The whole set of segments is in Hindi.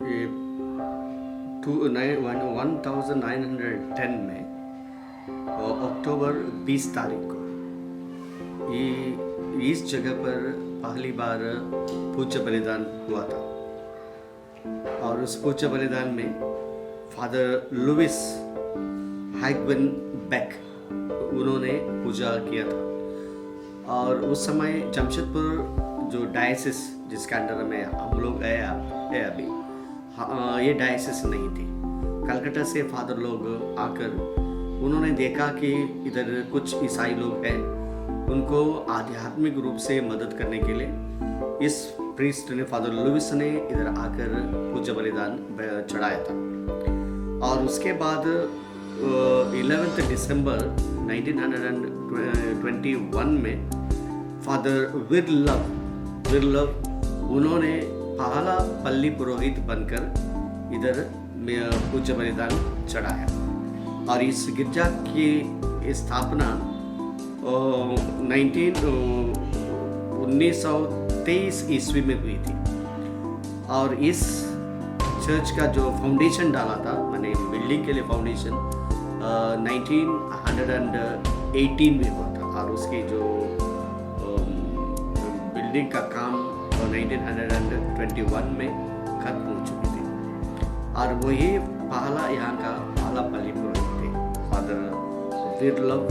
ये 1910 में अक्टूबर 20 तारीख को ये इस जगह पर पहली बार पूज्य बलिदान हुआ था। और उस पूज्य बलिदान में फादर लुइस हैगविन बेक उन्होंने पूजा किया था। और उस समय जमशेदपुर जो डायसिस जिसके अंडर में हम लोग है अभी, ये डायसिस नहीं थी। कलकत्ता से फादर लोग आकर उन्होंने देखा कि इधर कुछ ईसाई लोग हैं, उनको आध्यात्मिक रूप से मदद करने के लिए इस प्रीस्ट ने, फादर लुइस ने इधर आकर पूज्य बलिदान चढ़ाया था। और उसके बाद 11 दिसंबर 1921 में फादर विरलव उन्होंने पहला पल्ली पुरोहित बनकर इधर पूज्य बलिदान चढ़ाया। और इस गिरजा की स्थापना 1923 ईस्वी में हुई थी। और इस चर्च का जो फाउंडेशन डाला था, मैंने बिल्डिंग के लिए फाउंडेशन 1918 में हुआ था। और उसकी जो बिल्डिंग का काम 1921 में खत्म हो चुकी थी। और वही पहला यहाँ का पहला पल्ली पुरोहित थे फादर विरलव।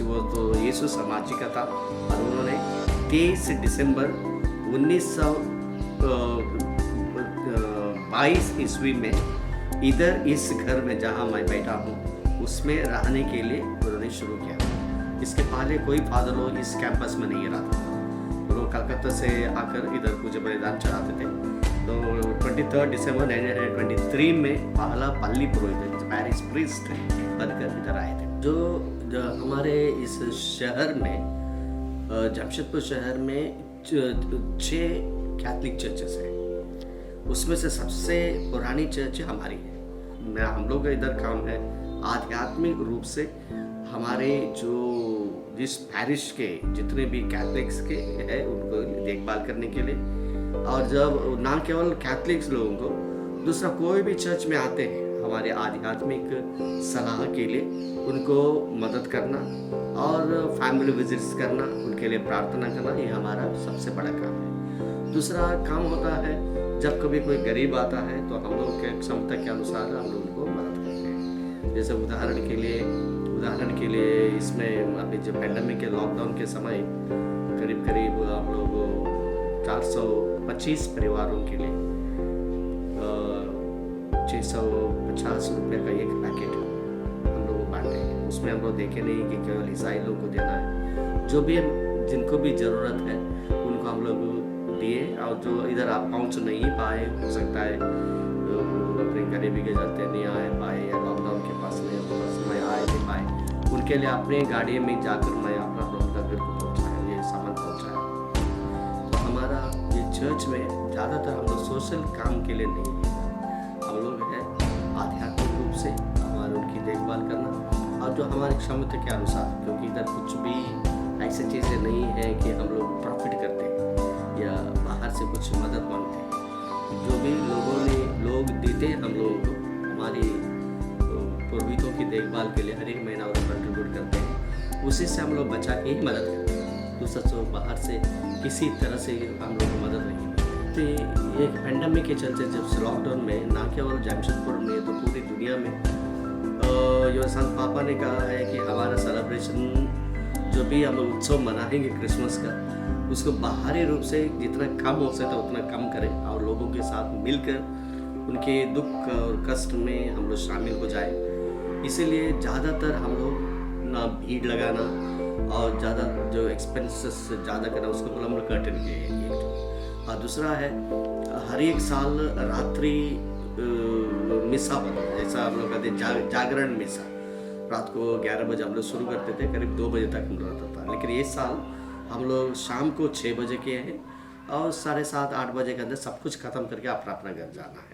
वो तो यीशु समाजी का था। और उन्होंने 23 दिसंबर 1922 ईस्वी में इधर इस घर में जहाँ मैं बैठा हूँ उसमें रहने के लिए उन्होंने शुरू किया। इसके पहले कोई फादर लोग इस कैंपस में नहीं रहा था। लोग कलकत्ता से आकर इधर पूज्य बलिदान चढ़ाते थे। तो 23 दिसंबर 1923 में पहला पल्ली पुरोहित पैरिश प्रीस्ट बनकर इधर आए थे। जो हमारे इस शहर में, जमशेदपुर शहर में 6 कैथलिक चर्चेस हैं। उसमें से सबसे पुरानी चर्च हमारी है। हम लोग का इधर काम है आध्यात्मिक रूप से हमारे जो जिस पैरिश के जितने भी कैथलिक्स के हैं उनको देखभाल करने के लिए। और जब ना केवल कैथलिक्स लोगों को, दूसरा कोई भी चर्च में आते हैं हमारे आध्यात्मिक सलाह के लिए उनको मदद करना और फैमिली विजिट्स करना, उनके लिए प्रार्थना करना, ये हमारा सबसे बड़ा काम है। दूसरा काम होता है जब कभी कोई गरीब आता है तो हम लोग के क्षमता के अनुसार हम लोग उनको मदद करते हैं। जैसे उदाहरण के लिए इसमें अभी जो पेंडेमिक के लॉकडाउन के समय करीब हम लोग 425 परिवारों के लिए 650 रुपये का एक पैकेट हम लोग बांटे हैं। उसमें हम लोग देखे नहीं कि केवल ईसाई लोग को देना है, जो भी जिनको भी ज़रूरत है उनको हम लोग दिए। और जो इधर आप पहुंच नहीं पाए, हो सकता है अपनी गरीबी के चलते नहीं आए पाए या लॉकडाउन के पास में आए नहीं पाए, उनके लिए अपने गाड़ी में जाकर मैं अपना घर को पहुँचाया, ये सामान पहुँचाया। तो हमारा ये चर्च में ज़्यादातर हम लोग सोशल काम के लिए नहीं है, हम लोग हैं आध्यात्मिक रूप से हमारे उनकी देखभाल करना और जो हमारी क्षमता के अनुसार, क्योंकि इधर कुछ भी ऐसी चीज़ें नहीं है कि हम लोग प्रॉफिट करते हैं या बाहर से कुछ मदद मांगते हैं। जो भी लोग देते हैं हम लोगों को, हमारी पुरोहितों की देखभाल के लिए हर एक महीना वो कंट्रीब्यूट करते हैं, उसी से हम लोग बचा के ही मदद करते हैं। दूसरा तो बाहर से किसी तरह से हम लोग को मदद नहीं मिलती। तो एक पेंडेमिक के चलते जब लॉकडाउन में ना केवल जमशेदपुर में तो पूरी दुनिया में जो संत पापा ने कहा है कि हमारा सेलिब्रेशन जो भी हम लोग उत्सव मनाएंगे क्रिसमस का, उसको बाहरी रूप से जितना कम हो सकता है उतना कम करें और लोगों के साथ मिलकर उनके दुख और कष्ट में हम लोग शामिल हो जाए। इसीलिए ज़्यादातर हम लोग ना भीड़ लगाना और ज़्यादा जो एक्सपेंसेस ज़्यादा करना उसको हम लोग कर्टन के। और दूसरा है हर एक साल रात्रि मिसा होता है, जैसा हम लोग कहते हैं जागरण मिसा। रात को 11 बजे हम लोग शुरू करते थे, करीब 2 बजे तक हम रहता था। लेकिन ये साल हम लोग शाम को 6 बजे किए हैं और 7:30-8 बजे के अंदर सब कुछ ख़त्म करके अपना घर जाना है।